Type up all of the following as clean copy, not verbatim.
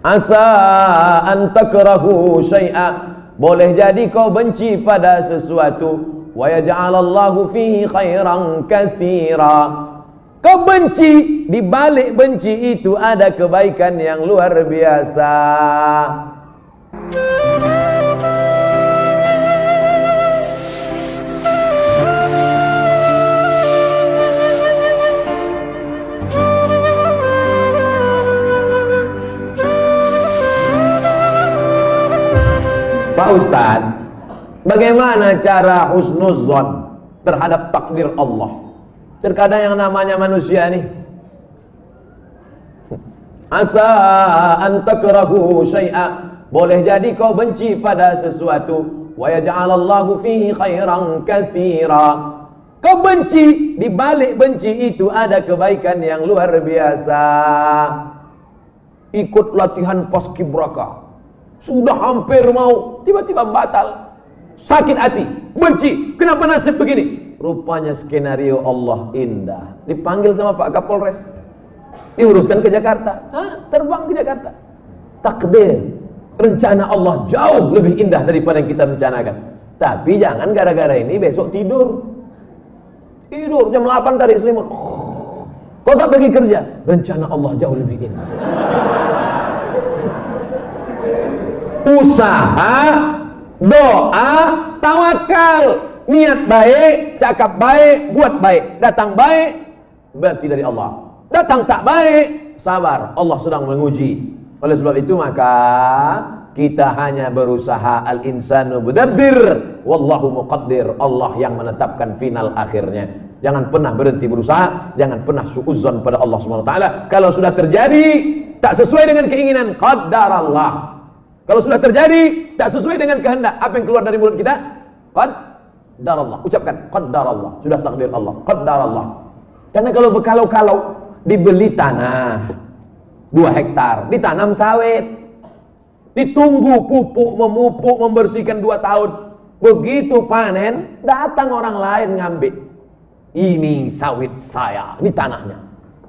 Asa an takrahu syai'a, boleh jadi kau benci pada sesuatu, wa yaj'alallahu fihi khairan katsira. Kau benci, di balik benci itu ada kebaikan yang luar biasa. Pak Ustadz, bagaimana cara husnuzon terhadap takdir Allah? Terkadang yang namanya manusia nih, asa an takrahu syai'a, boleh jadi kau benci pada sesuatu, wa yaj'alallahu fihi khairan katsira. Kau benci, di balik benci itu ada kebaikan yang luar biasa. Ikut latihan paskibraka, sudah hampir mau, tiba-tiba batal, sakit hati, benci, kenapa nasib begini? Rupanya skenario Allah indah. Dipanggil sama Pak Kapolres, diuruskan ke Jakarta. Terbang ke Jakarta. Takdir, rencana Allah jauh lebih indah daripada yang kita rencanakan. Tapi jangan gara-gara ini besok tidur jam 8 tarik selimut, kau tak pergi kerja, rencana Allah jauh lebih indah. Usaha, doa, tawakal, niat baik, cakap baik, buat baik, datang baik berarti dari Allah, datang tak baik, sabar, Allah sedang menguji. Oleh sebab itu maka kita hanya berusaha, al-insanu mudabbir wallahu muqaddir, Allah yang menetapkan final akhirnya. Jangan pernah berhenti berusaha, jangan pernah suudzon pada Allah Subhanahu wa taala. Kalau sudah terjadi tak sesuai dengan keinginan, qaddarallah. Kalau sudah terjadi tak sesuai dengan kehendak, apa yang keluar dari mulut kita? Qaddarallah. Ucapkan qaddarallah, sudah takdir Allah, qaddarallah. Karena kalau berkalau-kalau, dibeli tanah 2 hektar, ditanam sawit, ditunggu pupuk, memupuk, membersihkan 2 tahun. Begitu panen, datang orang lain ngambil. Ini sawit saya, ini tanahnya,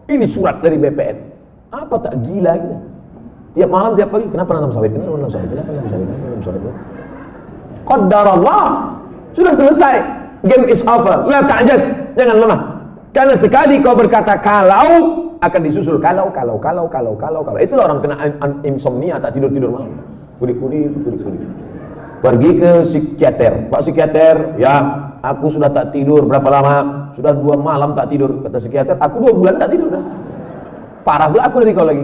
ini surat dari BPN. Apa tak gila gitu? Tiap malam, tiap pagi, kenapa nanam sawit? Kenapa nanam sawit? Kenapa nanam sawit? Kenapa nanam sawit? Qaddarallah, sudah selesai. Game is over. La ta'jaz, jangan lemah. Karena sekali kau berkata kalau, akan disusul kalau. Itulah orang kena insomnia, tak tidur malam. Kuri-kuri. Pergi ke psikiater. Pak psikiater, ya, aku sudah tak tidur berapa lama? Sudah 2 malam tak tidur. Kata psikiater, aku 2 bulan tak tidur. Parah pula aku dari kau lagi.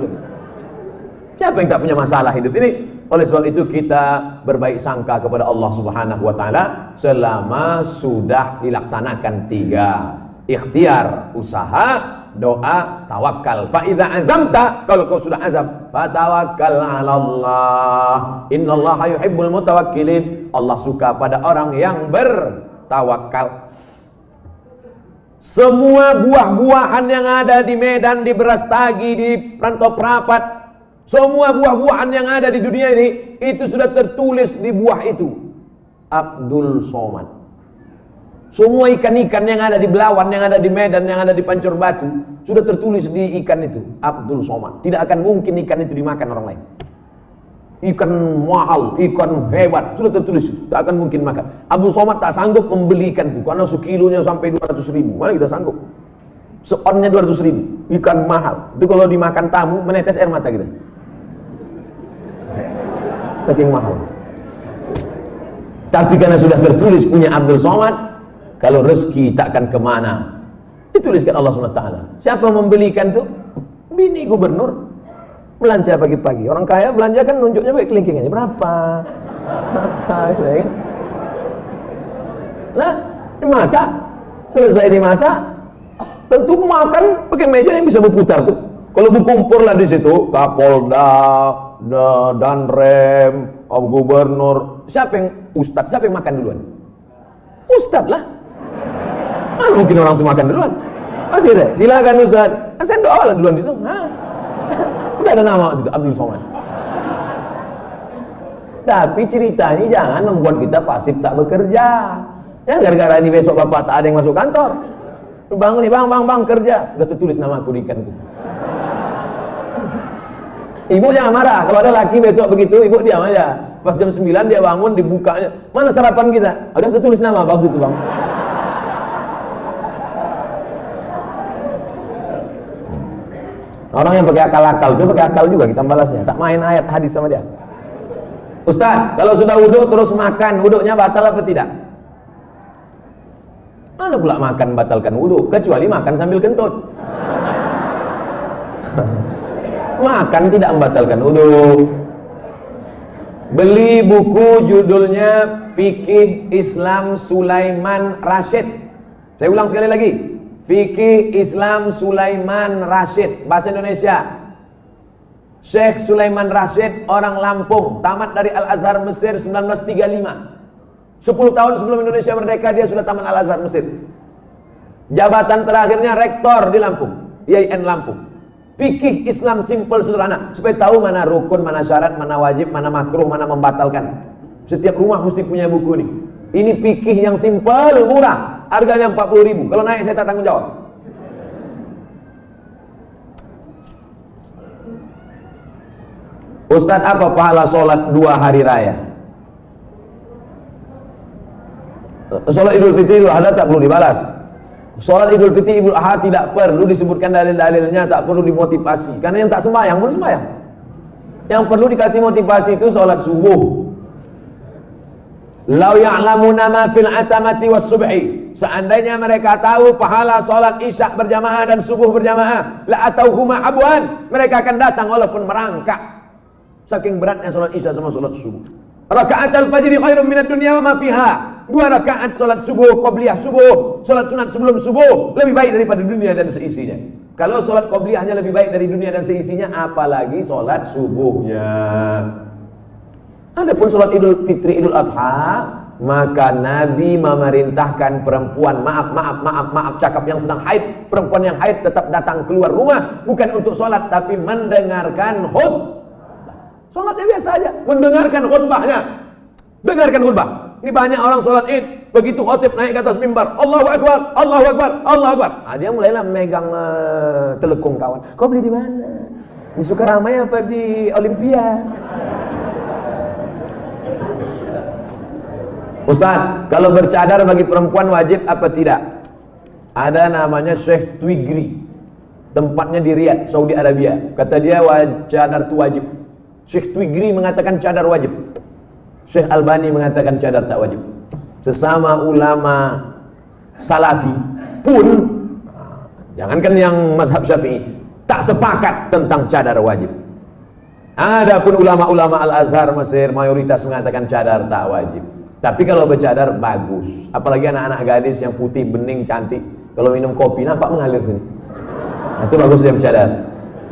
Siapa yang tak punya masalah hidup ini? Oleh sebab itu kita berbaik sangka kepada Allah Subhanahu wa taala selama sudah dilaksanakan 3: ikhtiar, usaha, doa, tawakal. Fa idza azamta, kalau kau sudah azam, fatawakkal 'ala Allah. Innallaha yuhibbul mutawakkilin. Allah suka pada orang yang bertawakal. Semua buah-buahan yang ada di Medan, di Berastagi, di Rantau Prapat, semua buah-buahan yang ada di dunia ini, itu sudah tertulis di buah itu Abdul Somad. Semua ikan-ikan yang ada di Belawan, yang ada di Medan, yang ada di Pancur Batu, sudah tertulis di ikan itu Abdul Somad. Tidak akan mungkin ikan itu dimakan orang lain. Ikan mahal, ikan hebat, sudah tertulis, tak akan mungkin makan. Abdul Somad tak sanggup membeli ikan itu, karena sekilonya sampai 200.000. Mana kita sanggup? Seonnya 200.000, ikan mahal. Itu kalau dimakan tamu, menetes air mata kita. Saking mahal. Tapi karena sudah tertulis punya Abdul Somad, kalau rezeki takkan kemana, dituliskan Allah SWT. Siapa membelikan tuh? Bini gubernur. Belanja pagi-pagi. Orang kaya belanja kan nunjuknya pakai kelingkingannya. Berapa? Ya kan? Nah, dimasak. Selesai dimasak, tentu makan pakai meja yang bisa berputar tuh. Kalau berkumpul lah di situ, Kapolda, Danrem, Gubernur, siapa yang Ustadz, siapa yang makan duluan? Ustadz lah. Mana mungkin orang itu makan duluan? Masih deh, silakan Ustadz. Saya doa lah duluan situ. Udah ada nama situ, Abdul Somad. Tapi cerita ini jangan membuat kita pasif tak bekerja. Ya gara-gara ini besok bapak tak ada yang masuk kantor. Bangun nih bang kerja. Udah tertulis nama aku di ikan itu. Ibu jangan marah. Kalau ada laki besok begitu, ibu diam aja. Pas jam 9 dia bangun, dibukanya. Mana sarapan kita? Udah tertulis nama, bagus itu bang. Orang yang pakai akal-akal itu pakai akal juga kita balasnya. Tak main ayat hadis sama dia. Ustaz, kalau sudah wudhu terus makan, wudhunya batal apa tidak? Mana pula makan batalkan wudhu? Kecuali makan sambil kentut. Makan tidak membatalkan wudhu. Beli buku judulnya Fikih Islam Sulaiman Rasyid. Saya ulang sekali lagi. Fikih Islam Sulaiman Rasyid, bahasa Indonesia. Syekh Sulaiman Rasyid orang Lampung, tamat dari Al-Azhar Mesir 1935. 10 tahun sebelum Indonesia merdeka dia sudah tamat Al-Azhar Mesir. Jabatan terakhirnya rektor di Lampung, IAIN Lampung. Fikih Islam simple sederhana, supaya tahu mana rukun, mana syarat, mana wajib, mana makruh, mana membatalkan. Setiap rumah mesti punya buku ini. Ini fikih yang simple, murah, harganya 40.000. Kalau naik saya tak tanggung jawab. Ustadz, apa pahala sholat 2 hari raya? Sholat Idul Fitri, Idul Adha tak perlu dibalas. Sholat Idul Fitri, Idul Adha tidak perlu disebutkan dalil-dalilnya, tak perlu dimotivasi. Karena yang tak sembahyang pun sembahyang. Yang perlu dikasih motivasi itu sholat subuh. Lau ya'lamuna ma fil atamati was subhi. Seandainya mereka tahu pahala sholat isya berjamaah dan subuh berjamaah, la atauhuma abwan, mereka akan datang walaupun merangkak. Saking beratnya sholat isya sama sholat subuh. Rakaat al-fajri khairun minad dunya wa ma fiha. 2 rakaat sholat subuh, qobliyah subuh, sholat sunat sebelum subuh lebih baik daripada dunia dan seisinya. Kalau sholat qobliyahnya lebih baik dari dunia dan seisinya, apalagi sholat subuhnya. Adapun sholat Idul Fitri, Idul Adha, maka Nabi memerintahkan perempuan, maaf cakap yang sedang haid, perempuan yang haid tetap datang keluar rumah, bukan untuk sholat tapi mendengarkan khutbah. Sholatnya biasa aja, mendengarkan khutbahnya. Dengarkan khutbah. Ini banyak orang sholat id, begitu khotib naik ke atas mimbar, Allahu Akbar, Allahu Akbar, Allahu Akbar. Dia mulailah megang telekung kawan. Kau beli di mana? Di Sukaramai apa di Olimpia? Ustaz, kalau bercadar bagi perempuan wajib apa tidak? Ada namanya Syekh Twigri, tempatnya di Riyadh, Saudi Arabia. Kata dia cadar itu wajib. Syekh Twigri mengatakan cadar wajib. Syekh Albani mengatakan cadar tak wajib. Sesama ulama salafi pun, jangankan yang mazhab Syafi'i, tak sepakat tentang cadar wajib. Adapun ulama-ulama Al-Azhar Mesir mayoritas mengatakan cadar tak wajib. Tapi kalau bercadar bagus, apalagi anak-anak gadis yang putih, bening, cantik. Kalau minum kopi nampak mengalir sini. Nah, itu bagus dia bercadar.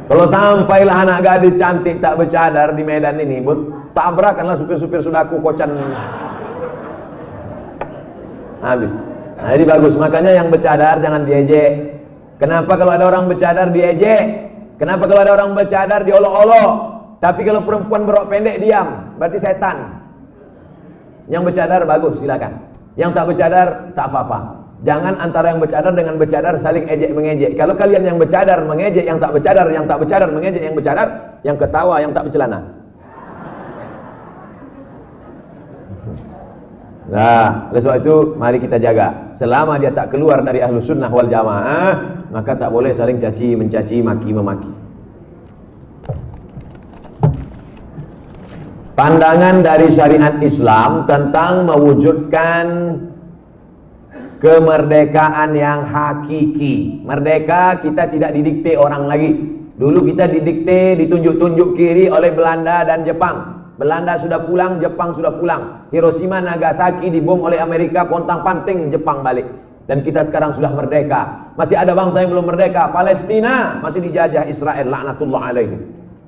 Kalau sampailah anak gadis cantik tak bercadar di Medan ini, tabrakanlah supir-supir sudaku kocan. Habis. Nah, jadi bagus. Makanya yang bercadar jangan diejek. Kenapa kalau ada orang bercadar diejek? Kenapa kalau ada orang bercadar diolok-olok? Tapi kalau perempuan berok pendek diam, berarti setan. Yang bercadar bagus, silakan. Yang tak bercadar tak apa-apa. Jangan antara yang bercadar dengan bercadar saling ejek-mengejek. Kalau kalian yang bercadar mengejek yang tak bercadar, yang tak bercadar mengejek yang bercadar, yang ketawa yang tak bercelana. Nah, oleh sebab itu mari kita jaga. Selama dia tak keluar dari Ahlus Sunnah wal Jamaah, maka tak boleh saling caci mencaci, maki memaki. Pandangan dari syariat Islam tentang mewujudkan kemerdekaan yang hakiki. Merdeka kita tidak didikte orang lagi. Dulu kita didikte, ditunjuk-tunjuk kiri oleh Belanda dan Jepang. Belanda sudah pulang, Jepang sudah pulang. Hiroshima, Nagasaki dibom oleh Amerika, pontang-panting Jepang balik. Dan kita sekarang sudah merdeka. Masih ada bangsa yang belum merdeka. Palestina masih dijajah Israel, laknatullah alaihi.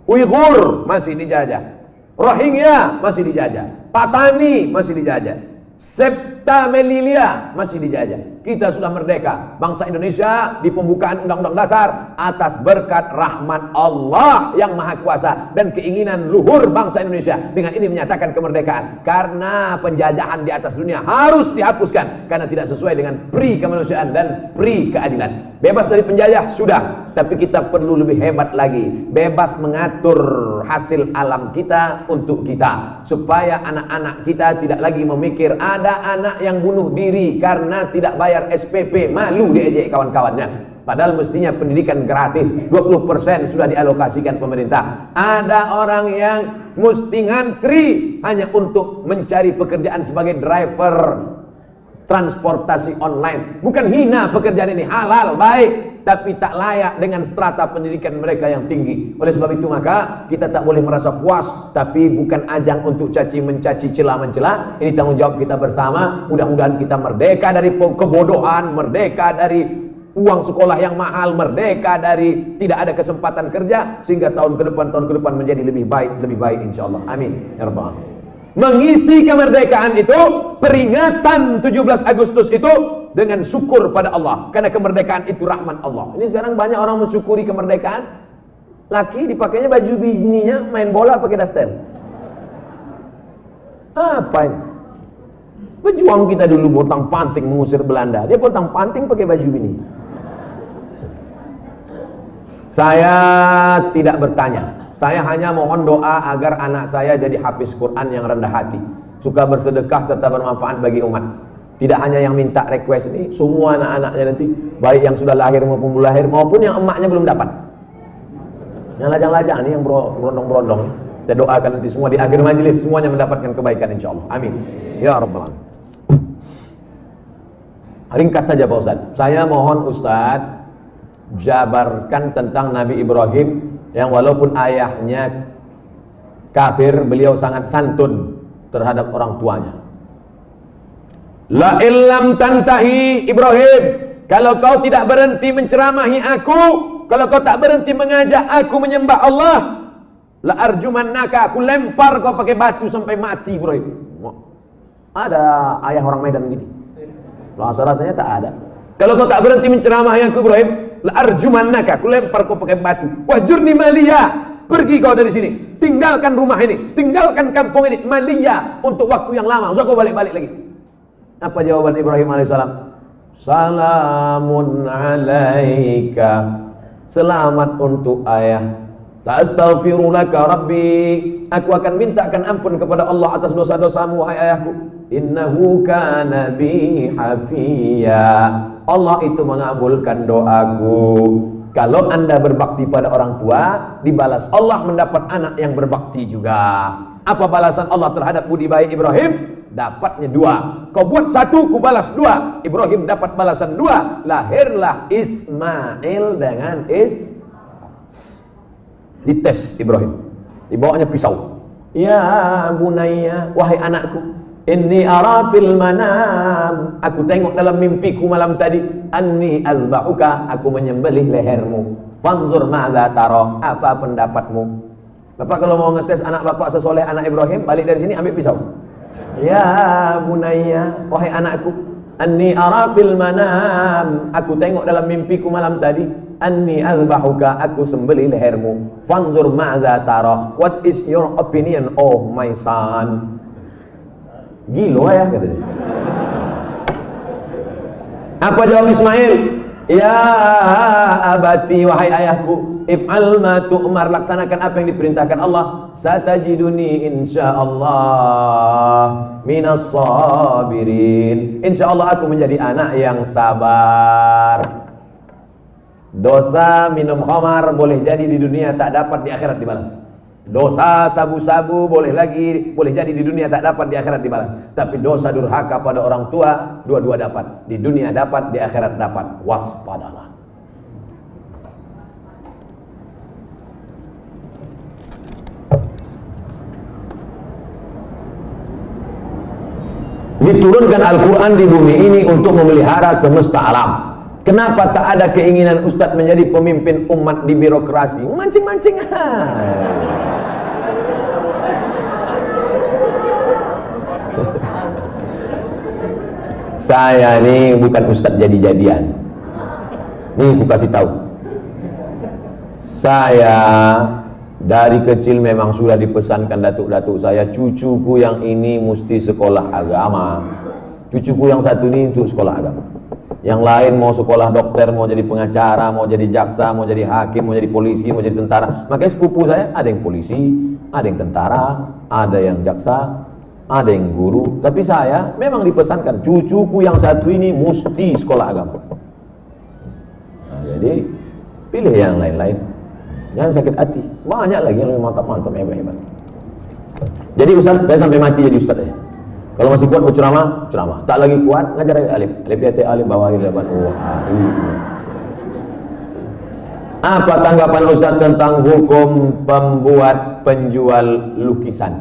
Uighur masih dijajah. Rohingya masih dijajah. Patani masih dijajah. Septa Melilia masih dijajah. Kita sudah merdeka. Bangsa Indonesia di pembukaan Undang-Undang Dasar atas berkat rahmat Allah yang Maha Kuasa dan keinginan luhur bangsa Indonesia dengan ini menyatakan kemerdekaan. Karena penjajahan di atas dunia harus dihapuskan karena tidak sesuai dengan pri kemanusiaan dan pri keadilan. Bebas dari penjajah sudah, tapi kita perlu lebih hebat lagi. Bebas mengatur hasil alam kita untuk kita, supaya anak-anak kita tidak lagi memikir ada anak yang bunuh diri karena tidak bayar SPP, malu diejek kawan-kawannya. Padahal mestinya pendidikan gratis, 20% sudah dialokasikan pemerintah. Ada orang yang mesti ngantri hanya untuk mencari pekerjaan sebagai driver transportasi online. Bukan hina pekerjaan ini, halal, baik, tapi tak layak dengan strata pendidikan mereka yang tinggi. Oleh sebab itu maka kita tak boleh merasa puas, tapi bukan ajang untuk caci mencaci, celah mencela. Ini tanggung jawab kita bersama. Mudah-mudahan kita merdeka dari kebodohan, merdeka dari uang sekolah yang mahal, merdeka dari tidak ada kesempatan kerja, sehingga tahun ke depan menjadi lebih baik insyaallah. Amin ya rabbal alamin. Mengisi kemerdekaan itu, peringatan 17 Agustus itu dengan syukur pada Allah, karena kemerdekaan itu rahmat Allah. Ini sekarang banyak orang mensyukuri kemerdekaan, laki dipakainya baju bininya main bola pakai daster. Apa ini? Pejuang kita dulu pontang panting mengusir Belanda, dia pontang panting pakai baju bini. Saya tidak bertanya, saya hanya mohon doa agar anak saya jadi hafiz Quran yang rendah hati, suka bersedekah serta bermanfaat bagi umat. Tidak hanya yang minta request ini, semua anak-anaknya nanti, baik yang sudah lahir maupun belum lahir, maupun yang emaknya belum dapat, yang lajang-lajang ini, yang berondong-berondong. Saya doakan nanti semua di akhir majelis semuanya mendapatkan kebaikan insyaallah. Amin ya rabbal alamin. Ringkas saja Pak Ustaz, saya mohon Ustaz jabarkan tentang Nabi Ibrahim yang walaupun ayahnya kafir, beliau sangat santun terhadap orang tuanya. La illam tantahi Ibrahim, kalau kau tidak berhenti menceramahi aku, kalau kau tak berhenti mengajak aku menyembah Allah, la arjumannaka, aku lempar kau pakai batu sampai mati Ibrahim. Ada ayah orang Medan gini? Rasanya tak ada. Kalau kau tak berhenti menceramahi aku Ibrahim, la arjumannaka, aku lempar kau pakai batu. Wahjurni maliya, pergi kau dari sini, tinggalkan rumah ini, tinggalkan kampung ini, maliya, untuk waktu yang lama, usah kau balik-balik lagi. Apa jawaban Ibrahim alaihissalam? Salamun alaika, selamat untuk ayah. Astaghfirulaka rabbi, aku akan mintakan ampun kepada Allah atas dosa-dosamu wahai ayahku. Innahu kana bi hafiya, Allah itu mengabulkan doaku. Kalau anda berbakti pada orang tua, dibalas Allah mendapat anak yang berbakti juga. Apa balasan Allah terhadap budi baik Ibrahim? Dapatnya 2. Kau buat 1, ku balas 2. Ibrahim dapat balasan 2. Lahirlah Ismail dengan dites Ibrahim, dibawanya pisau. Ya bunayya, wahai anakku, inni ara fil manam, aku tengok dalam mimpiku malam tadi, anni azbahuka, aku menyembelih lehermu. Fanzur ma'za tara, apa pendapatmu? Bapak kalau mau ngetes anak bapak sesoleh anak Ibrahim, balik dari sini ambil pisau. Ya bunayya, wahai anakku, anni ara fil manam, aku tengok dalam mimpiku malam tadi, anni azbahuka, aku sembelih lehermu. Fanzur ma'za tara, what is your opinion oh my son? Gila ya katanya. Apa jawab Ismail? Ya abati, wahai ayahku, if'al ma tu'mar, laksanakan apa yang diperintahkan Allah. Satajiduni insyaallah minas sabirin, insyaallah aku menjadi anak yang sabar. Dosa minum khamar boleh jadi di dunia tak dapat, di akhirat dibalas. Dosa sabu-sabu boleh jadi di dunia tak dapat, di akhirat dibalas. Tapi dosa durhaka pada orang tua, dua-dua dapat. Di dunia dapat, di akhirat dapat. Waspadalah. Diturunkan Al-Quran di bumi ini untuk memelihara semesta alam. Kenapa tak ada keinginan Ustadz menjadi pemimpin umat di birokrasi? Mancing-mancing. Saya nih bukan Ustadz jadi-jadian. Nih aku kasih tahu. Saya dari kecil memang sudah dipesankan datuk-datuk saya, cucuku yang ini mesti sekolah agama, cucuku yang satu ini untuk sekolah agama. Yang lain mau sekolah dokter, mau jadi pengacara, mau jadi jaksa, mau jadi hakim, mau jadi polisi, mau jadi tentara. Makanya sepupu saya ada yang polisi, ada yang tentara, ada yang jaksa, ada yang guru. Tapi saya memang dipesankan cucuku yang satu ini mesti sekolah agama. Nah, jadi pilih yang lain-lain. Jangan sakit hati. Banyak lagi yang lebih mantap-mantap, hebat-hebat. Jadi Ustaz, saya sampai mati jadi Ustaz ya. Kalau masih kuat berceramah, ceramah. Tak lagi kuat, ngajar alif. Alif di alif, bawahi laban. Apa tanggapan Ustaz tentang hukum pembuat penjual lukisan?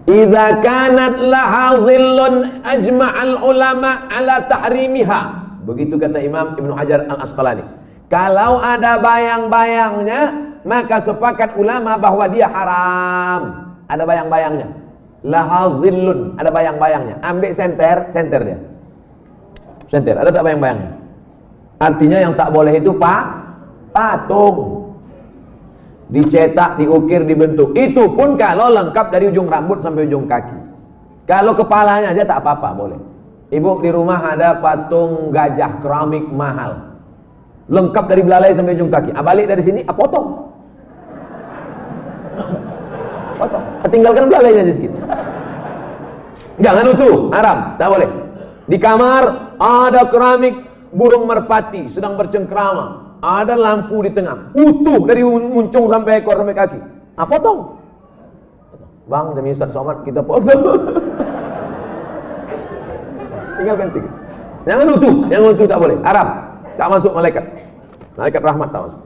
Idza kanat laha dhillun ajma'al ulama ala tahrimiha. Begitu kata Imam Ibnu Hajar Al-Asqalani. Kalau ada bayang-bayangnya, maka sepakat ulama bahwa dia haram. Ada bayang-bayangnya. Laha zillun, ada bayang-bayangnya. Ambil senter dia. Senter, ada tak bayang-bayangnya? Artinya yang tak boleh itu patung. Dicetak, diukir, dibentuk. Itu pun kalau lengkap dari ujung rambut sampai ujung kaki. Kalau kepalanya aja tak apa-apa, boleh. Ibu di rumah ada patung gajah keramik mahal. Lengkap dari belalai sampai ujung kaki. Balik dari sini, potong. Potong. Tinggalkan belalainya aja sedikit. Jangan utuh, haram, tak boleh. Di kamar ada keramik burung merpati sedang bercengkrama, ada lampu di tengah, utuh dari muncung sampai ekor sampai kaki. Potong. Bang, demi Ustaz Somad kita potong. Tinggalkan sedikit. Jangan utuh tak boleh, haram. Tak masuk malaikat rahmat, tak masuk.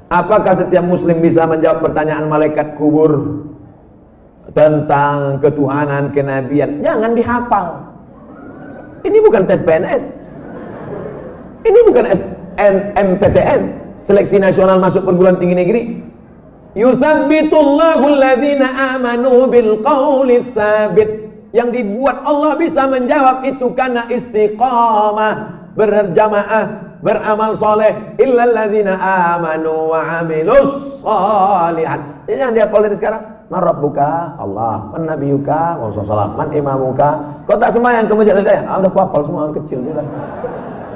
Apakah setiap muslim bisa menjawab pertanyaan malaikat kubur tentang ketuhanan, kenabian? Jangan dihafal. Ini bukan tes PNS. Ini bukan SNMPTN, seleksi nasional masuk perguruan tinggi negeri. Yusabbitullahu alladhina amanu bil qawli tsabit. Yang dibuat Allah bisa menjawab itu karena istiqamah, berjamaah, beramal soleh. Illal ladzina amanu wa amilus sholihat. Jadi yang dia dari sekarang, man rabbuka? Allah. Man nabiyuka? Rasulullah. Man imamuka? Kau tak sembahyang ke masjid ya? Udah kuapal semua, kecil sudah.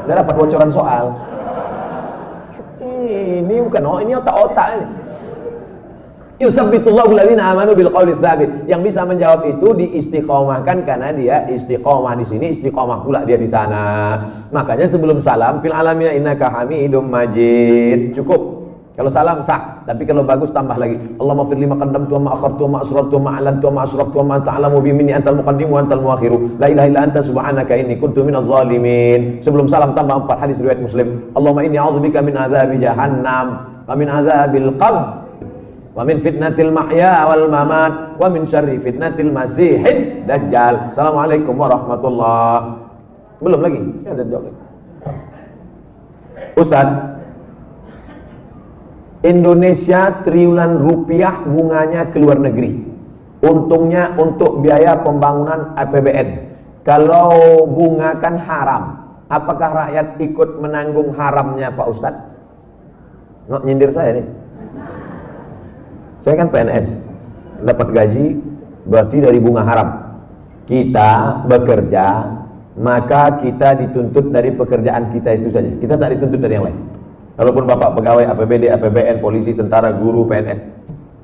Udah dapat bocoran soal. Ini bukan ini otak-otak ini. Yusabbitullahu alladhina amanu bil qawli tsabit. Yang bisa menjawab itu diistiqomahkan karena dia istiqomah di sini, istiqomah pula dia di sana. Makanya sebelum salam fil alamina innaka hamidum majid. Cukup. Kalau salam sah, tapi kalau bagus tambah lagi. Allahumma fir lima qaddamtu wa ma akhartu wa ma asrartu wa ma a'lantu wa ma asraftu wa ma anta a'lamu bi minni antal muqaddim wa antal muakhiru. La ilaha illa anta subhanaka inni kuntu minadh zalimin. Sebelum salam tambah 4 hadis riwayat Muslim. Allahumma inni a'udzubika min adzabi jahannam wa min adzabil qabr wa min fitnatil mahya wal mamat wa min syarri fitnatil masihid dajjal. Assalamualaikum warahmatullahi. Belum lagi? Ya, ada jawab lagi. Ustaz, Indonesia triliunan rupiah bunganya ke luar negeri. Untungnya untuk biaya pembangunan APBN. Kalau bunga kan haram, apakah rakyat ikut menanggung haramnya Pak Ustadz? Nggak nyindir saya nih. Saya kan PNS, dapat gaji berarti dari bunga haram. Kita bekerja, maka kita dituntut dari pekerjaan kita itu saja. Kita tak dituntut dari yang lain. Walaupun bapak pegawai APBD, APBN, polisi, tentara, guru, PNS,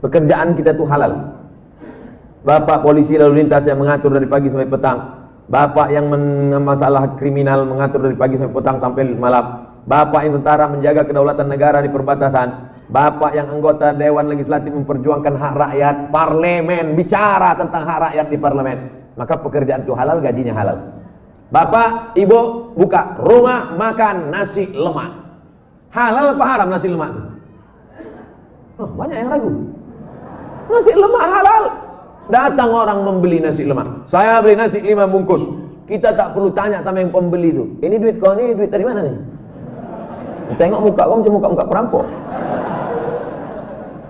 pekerjaan kita itu halal. Bapak polisi lalu lintas yang mengatur dari pagi sampai petang, bapak yang masalah kriminal mengatur dari pagi sampai petang sampai malam, bapak yang tentara menjaga kedaulatan negara di perbatasan, bapak yang anggota Dewan Legislatif memperjuangkan hak rakyat, parlemen bicara tentang hak rakyat di parlemen, maka pekerjaan itu halal, gajinya halal. Bapak, ibu buka rumah makan nasi lemak, halal apa haram nasi lemak itu? Oh, banyak yang ragu. Nasi lemak halal. Datang orang membeli nasi lemak. Saya beli nasi 5 bungkus. Kita tak perlu tanya sama yang pembeli itu. Ini duit kau ini duit dari mana nih? Tengok muka kau macam muka perampok.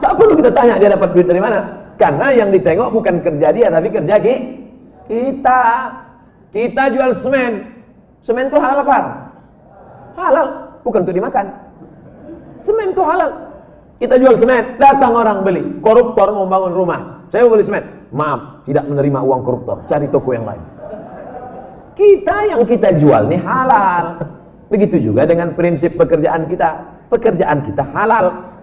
Tak perlu kita tanya dia dapat duit dari mana. Karena yang ditengok bukan kerja dia, tapi kerja kita. Kita jual semen. Semen itu halal apa? Halal, bukan untuk dimakan. Semen itu halal. Kita jual semen, datang orang beli. Koruptor mau bangun rumah, saya mau beli semen. Maaf, tidak menerima uang koruptor, cari toko yang lain. Kita yang kita jual nih halal. Begitu juga dengan prinsip pekerjaan kita. Pekerjaan kita halal.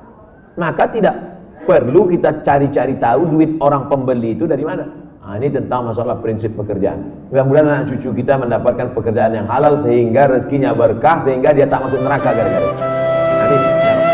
Maka tidak perlu kita cari-cari tahu duit orang pembeli itu dari mana. Nah, ini tentang masalah prinsip pekerjaan. Mudah-mudahan anak cucu kita mendapatkan pekerjaan yang halal sehingga rezekinya berkah, sehingga dia tak masuk neraka gara-gara itu. Amin.